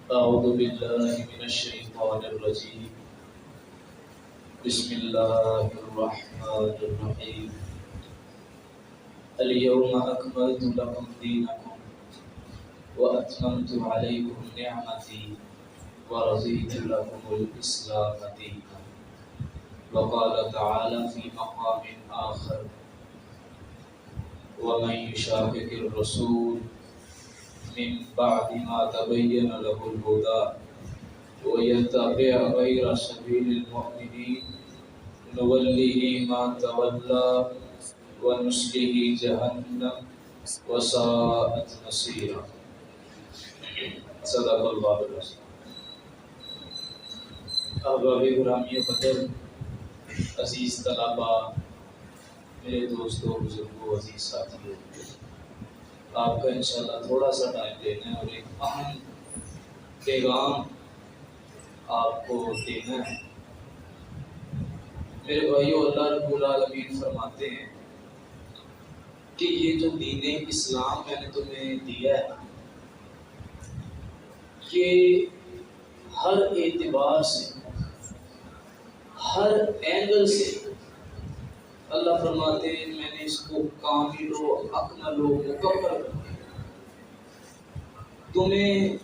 أعوذ بالله من الشيطان الرجيم بسم الله الرحمن الرحيم اليوم أكملت لكم دينكم وأتممت عليكم نعمتي ورضيت لكم الإسلام دينا. وقال تعالى في مقام آخر ومن يشاقق الرسول من بعد ما تبين له الهدى ويتبع غير سبيل المؤمنين نوله ما تولى ونصله جهنم وساءت مصيرا. صدق اللہ العظیم. احباب گرامی قدر، عزیز طلباء، میرے دوستوں، بزرگوں، عزیز ساتھیوں، آپ کا انشاءاللہ تھوڑا سا ٹائم دینا ہے اور ایک اہم پیغام آپ کو دینا ہے. میرے بھائیو، اللہ رب العالمین فرماتے ہیں کہ یہ جو دین اسلام میں نے تمہیں دیا ہے، یہ ہر اعتبار سے، ہر اینگل سے اللہ فرماتے ہیں میں نے اس کو کامل و اکمل و مکمل کر دیا. تمہیں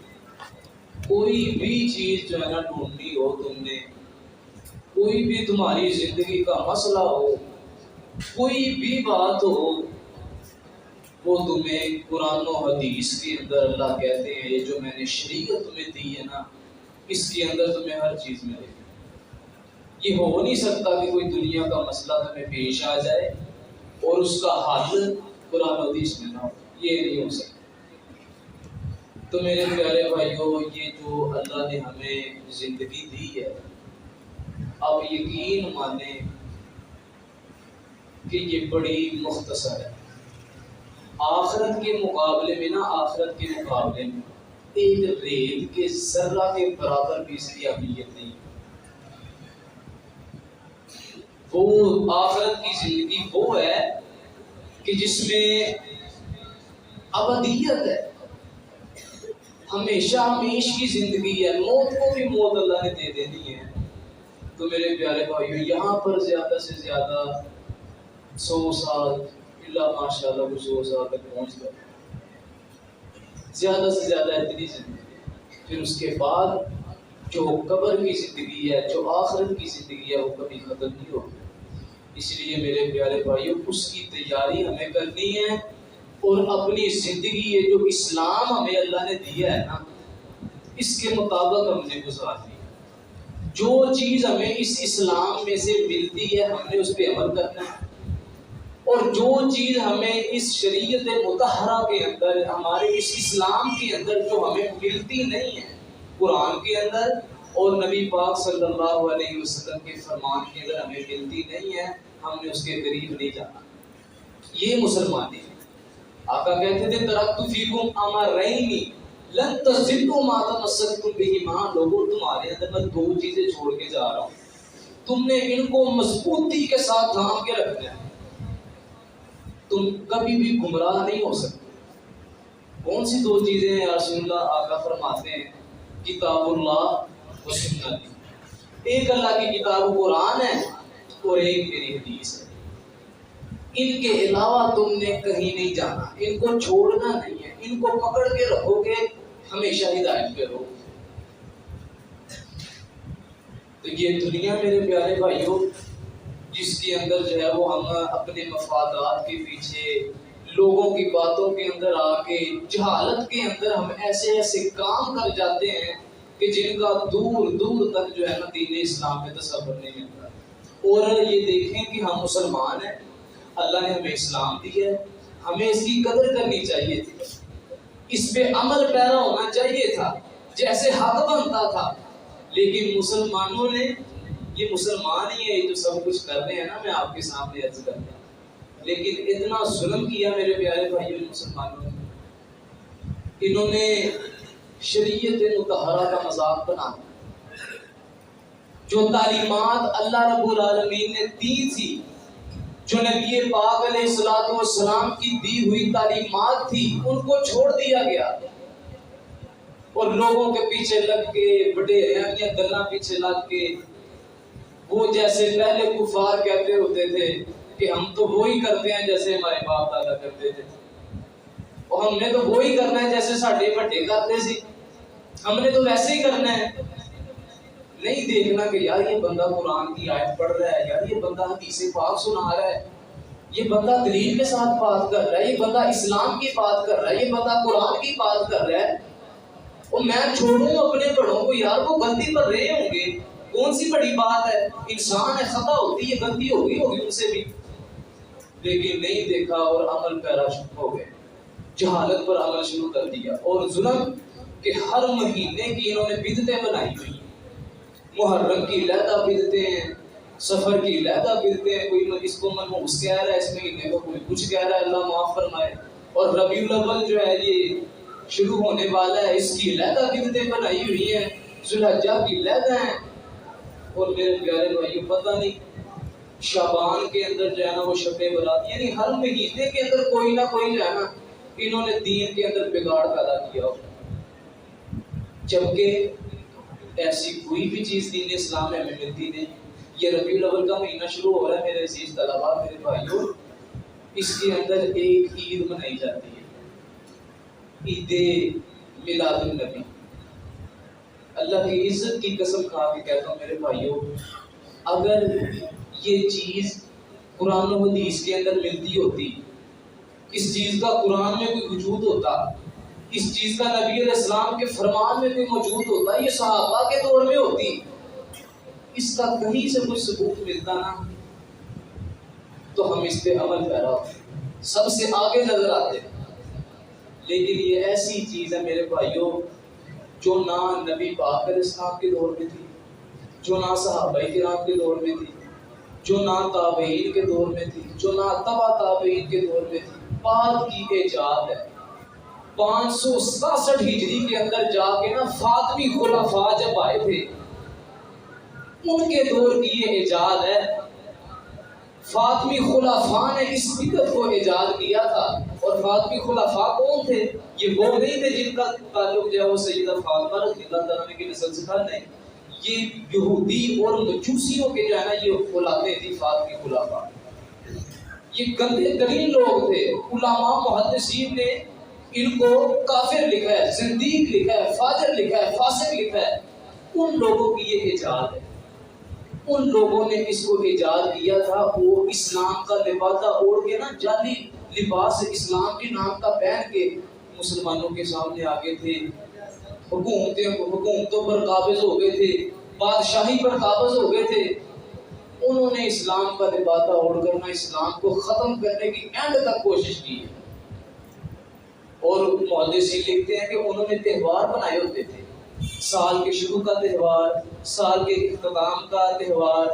کوئی بھی چیز جو ہے نا ڈھونڈنی ہو، تم نے کوئی بھی تمہاری زندگی کا مسئلہ ہو، کوئی بھی بات ہو، وہ تمہیں قرآن و حدیث کے اندر اللہ کہتے ہیں یہ جو میں نے شریعت تمہیں دی ہے نا، اس کے اندر تمہیں ہر چیز ملے گی. یہ ہو نہیں سکتا کہ کوئی دنیا کا مسئلہ تمہیں پیش آ جائے اور اس کا حل قرآن و حدیث میں نہ ہو. یہ نہیں ہو سکتا. تو میرے پیارے بھائیو، یہ جو اللہ نے ہمیں زندگی دی ہے، اب یقین مانیں کہ یہ بڑی مختصر ہے. آخرت کے مقابلے میں نا، آخرت کے مقابلے میں ایک ریت کے ذرہ کے برابر بھی اس کی اہمیت نہیں. وہ آخرت کی زندگی وہ ہے کہ جس میں ابدیت ہے، ہمیشہ ہمیش کی زندگی ہے. موت کو بھی موت اللہ نے دے دینی ہے. تو میرے پیارے بھائیو، یہاں پر زیادہ سے زیادہ 100 سال، اللہ ماشاء اللہ کو 100 سال تک پہنچ گئے، زیادہ سے زیادہ اتنی زندگی. پھر اس کے بعد جو قبر کی زندگی ہے، جو آخرت کی زندگی ہے، وہ کبھی ختم نہیں ہوگی. اس لیے میرے پیارے بھائیو، اس کی تیاری ہمیں کرنی ہے اور اپنی زندگی یہ جو اسلام ہمیں اللہ نے دیا ہے نا، اس کے مطابق ہم نے گزارنی ہے. جو چیز ہمیں اس اسلام میں سے ملتی ہے ہم نے اس پہ عمل کرنا ہے، اور جو چیز ہمیں اس شریعت مطہرہ کے اندر، ہمارے اس اسلام کے اندر جو ہمیں ملتی نہیں ہے، قرآن کے اندر اور نبی پاک صلی اللہ علیہ وسلم کے فرمان کے اندر ہمیں ملتی نہیں ہے، ہم نے اس کے قریب نہیں جانا. یہ مسلمانی ہے. آقا کہتے تھے ترکت فیکم امرین لن تضلوا ما تمسکتم بہما. لوگوں، تمہارے اندر میں 2 چیزیں چھوڑ کے جا رہا ہوں، تم نے ان کو مضبوطی کے ساتھ تھام کے رکھنا ہے، تم کبھی بھی گمراہ نہیں ہو سکتے. کون سی 2 چیزیں ہیں یا رسول اللہ؟ آقا فرماتے ہیں کتاب اللہ و سنت. ایک اللہ کی کتاب قرآن ہے اور ایک میری حدیث ہے. ان کے علاوہ تم نے کہیں نہیں جانا، ان کو چھوڑنا نہیں ہے. ان کو پکڑ کے رکھو گے ہمیشہ ہدایت پہ رہو. تو یہ دنیا میرے پیارے بھائیوں، جس کے اندر جو ہے وہ ہم اپنے مفادات کے پیچھے، لوگوں کی باتوں کے اندر آ کے، جہالت کے اندر ہم ایسے ایسے کام کر جاتے ہیں کہ جن کا دور دور تک جو ہے نا دین اسلام میں تصور نہیں ملتا. اور یہ دیکھیں کہ ہم مسلمان ہیں، اللہ نے ہمیں اسلام دی ہے، ہمیں اس کی قدر کرنی چاہیے تھی، اس پہ عمل پیرا ہونا چاہیے تھا جیسے حق بنتا تھا. لیکن مسلمانوں نے، یہ مسلمان ہی ہے جو سب کچھ کر رہے ہیں نا، میں آپ کے سامنے عرض کر رہا ہوں، لیکن اتنا ظلم کیا میرے پیارے بھائیوں مسلمانوں نے. انہوں نے شریعت مطہرہ کا مذاق بنا، جو تعلیمات اللہ رب العالمین نے دی تھی، جو نبی پاک علیہ السلام کی دی ہوئی تعلیمات تھی، ان کو چھوڑ دیا گیا. اور لوگوں کے پیچھے لگ کے بڑے گلاں پیچھے لگ کے وہ جیسے پہلے کفار کہتے ہوتے تھے کہ ہم تو وہی کرتے ہیں جیسے ہمارے باپ دادا کرتے تھے، اور ہم نے تو وہی کرنا ہے جیسے ساڈے بڑے کرتے سی، ہم نے تو ویسے ہی کرنا ہے۔ نہیں دیکھنا کہ یار یہ بندہ قرآن کی آیت پڑھ رہا ہے، یار یہ بندہ حدیث پاک سنا رہا ہے، یہ بندہ دلیل کے ساتھ بات کر رہا ہے، یہ بندہ اسلام کی بات کر رہا ہے، یہ بندہ قرآن کی بات کر رہا ہے، اور میں چھوڑوں اپنے بڑوں کو، یار وہ غلطی پر رہے ہوں گے، کون سی بڑی بات ہے، انسان ہے، خطا ہوتی ہے، غلطی ہوگی ان سے بھی، لیکن نہیں دیکھا اور عمل پیرا شروع ہو گئے، جہالت پر عمل شروع کر دیا، اور ظلم کہ ہر مہینے کی انہوں نے بدعتیں بنائی ہوئی، محرم کی علیحدہ بدعتیں ہیں، سفر کی علیحدہ بدعتیں ہیں، کوئی اس کو منحوس کہہ رہا ہے اس مہینے کو، کوئی کچھ کہہ رہا ہے، اللہ معاف فرمائے، اور ربیع الاول جو ہے یہ شروع ہونے والا ہے، اس کی علیحدہ بدعتیں بنائی ہوئی ہیں، ذوالحجہ کی علیحدہ ہیں، اور میرے پیارے بھائیوں پتہ نہیں شعبان کے اندر جو ہے نا وہ شب برات، یعنی ہر مہینے کے اندر کوئی نہ کوئی جو ہے نا انہوں نے دین کے اندر بگاڑ پیدا کیا ہو، جبکہ ایسی کوئی بھی چیز دین اسلام میں ہمیں ملتی نہیں۔ یہ ربیع الاول کا مہینہ شروع ہو رہا ہے میرے عزیز طلباء، میرے بھائیوں، اس کے اندر ایک عید منائی جاتی ہے، عید میلاد النبی۔ اللہ کی عزت کی قسم کھا کے کہتا ہوں میرے بھائیوں، اگر یہ چیز قرآن و حدیث کے اندر ملتی ہوتی، اس چیز کا قرآن میں کوئی وجود ہوتا، اس چیز کا نبی علیہ السلام کے فرمان میں کوئی موجود ہوتا، یہ صحابہ کے دور میں ہوتی، اس کا کہیں سے کچھ ثبوت ملتا نا تو ہم اس پہ عمل پیرا ہوتے، سب سے آگے نظر آتے، لیکن یہ ایسی چیز ہے میرے بھائیوں جو نہ نبی پاک علیہ السلام کے دور میں تھی، جو نہ صحابہ کرام کے دور میں تھی، جو نہ تابعین کے دور میں تھی، جو نہ تبع تابعین کے دور میں تھی، بعد کی ایجاد ہے۔ 567 ہجری کے اندر جا کے نا فاطمی خلفاء جب آئے تھے ان کے دور کی یہ ایجاد ہے، فاطمی خلفاء نے اس بدعت کو ایجاد کیا تھا، اور فاطمی خلفاء کون تھے؟ یہ وہ نہیں تھے جن کا تعلق جو ہے وہ سیدہ فاطمہ رضی اللہ تعالیٰ عنہ کی نسل سے تھا، نہیں، یہ یہودی اور مجوسیوں کے جو ہے نا یہ اولادیں تھی فاطمی خلفاء، یہ گندے ترین لوگ تھے، علماء محدثین نے ان کو کافر لکھا ہے، زندیق لکھا ہے، فاجر لکھا ہے، فاسق لکھا ہے، ان لوگوں کی یہ ایجاد ہے، ان لوگوں نے اس کو ایجاد کیا تھا، وہ اسلام کا لبادہ اوڑھ کے نا جعلی لباس اسلام کے نام کا پہن کے مسلمانوں کے سامنے آگے تھے، حکومتوں پر قابض ہو گئے تھے، بادشاہی پر قابض ہو گئے تھے، انہوں نے اسلام کا لبادہ اوڑھ کر نا اسلام کو ختم کرنے کی اینڈ تک کوشش کی ہے، اور محدثین لکھتے ہیں کہ انہوں نے تہوار بنائے ہوتے تھے، سال کے شروع کا تہوار، سال کے اختتام کا تہوار،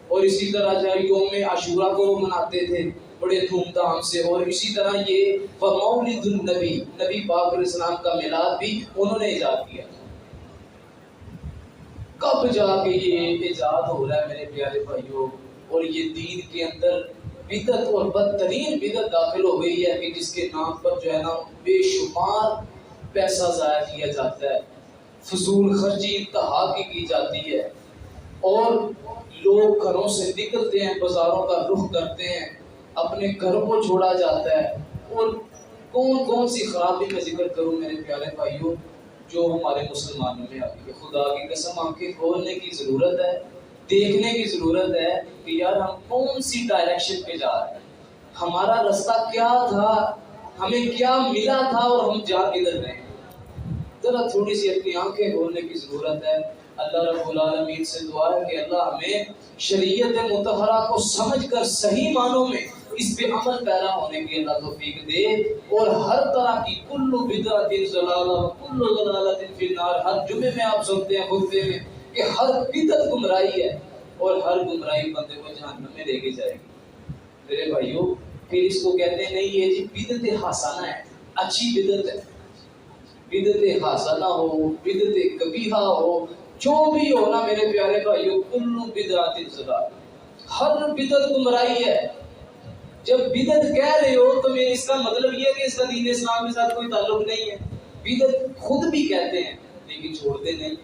اور اسی طرح جو یوم عاشورہ کو مناتے تھے بڑے دھوم دھام سے، اور اسی طرح یہ ومولد النبی، نبی پاک علیہ السلام کا میلاد بھی انہوں نے ایجاد کیا۔ کب جا کے یہ ایجاد ہو رہا ہے میرے پیارے بھائیوں، اور یہ دین کے اندر بدعت اور بدترین بدعت داخل ہو گئی ہے کہ جس کے نام پر جو ہے نا بے شمار پیسہ ضائع کیا جاتا ہے، فضول خرچی انتہا کی جاتی ہے، اور لوگ گھروں سے نکلتے ہیں، بازاروں کا رخ کرتے ہیں، اپنے گھروں کو چھوڑا جاتا ہے، اور کون کون سی خرابی کا ذکر کروں میرے پیارے بھائیوں جو ہمارے مسلمانوں میں آتی ہے۔ خدا کی قسم آنکھیں کھولنے کی ضرورت ہے، دیکھنے کی ضرورت ہے کہ یار ہم کون سی ڈائریکشن پہ جا رہے ہیں، ہمارا رستہ کیا تھا، ہمیں کیا ملا تھا، اور ہم جا کدھر رہے ہیں۔ ذرا تھوڑی سی اپنی آنکھیں کھولنے کی ضرورت ہے۔ اللہ رب العالمین سے دعا ہے کہ اللہ ہمیں شریعت مطہرہ کو سمجھ کر صحیح معنوں میں اس پہ عمل پیرا ہونے کی اللہ توفیق دے، اور ہر طرح کی کل بدعت ضلالہ کل ضلالۃ فی النار، ہر جمعے میں آپ سنتے ہیں خطبے میں کہ ہر بدعت گمراہی ہے، اور ہر گمراہی بندے کو جہنم میں لے کے جائے گی۔ میرے بھائیوں پھر اس کو کہتے ہیں نہیں یہ جی بدعت حسنہ ہے، اچھی بدعت ہے، بدعت حسنہ ہو، بدعت قبیحہ ہو، جو بھی ہو نا میرے پیارے بھائیوں، کل بدعت ضلالہ، ہر بدعت گمراہی ہے۔ جب بدعت کہہ رہے ہو تو میں اس کا مطلب یہ ہے کہ اس کا دین اسلام کے ساتھ کوئی تعلق نہیں ہے، بدعت خود بھی کہتے ہیں لیکن چھوڑتے نہیں.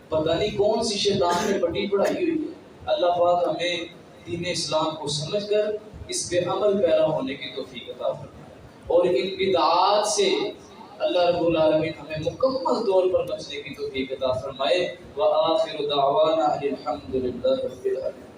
پتہ نہیں کون سی شیطان نے پٹی پڑھائی ہوئی. اللہ پاک ہمیں دین اسلام کو سمجھ کر اس پہ عمل پیرا ہونے کی توفیق عطا فرمائے اور ان بدعات سے اللہ رب العالمین ہمیں مکمل طور پر بچنے کی توفیق عطا فرمائے. وآخر دعوانا الحمد للہ رب العالمین.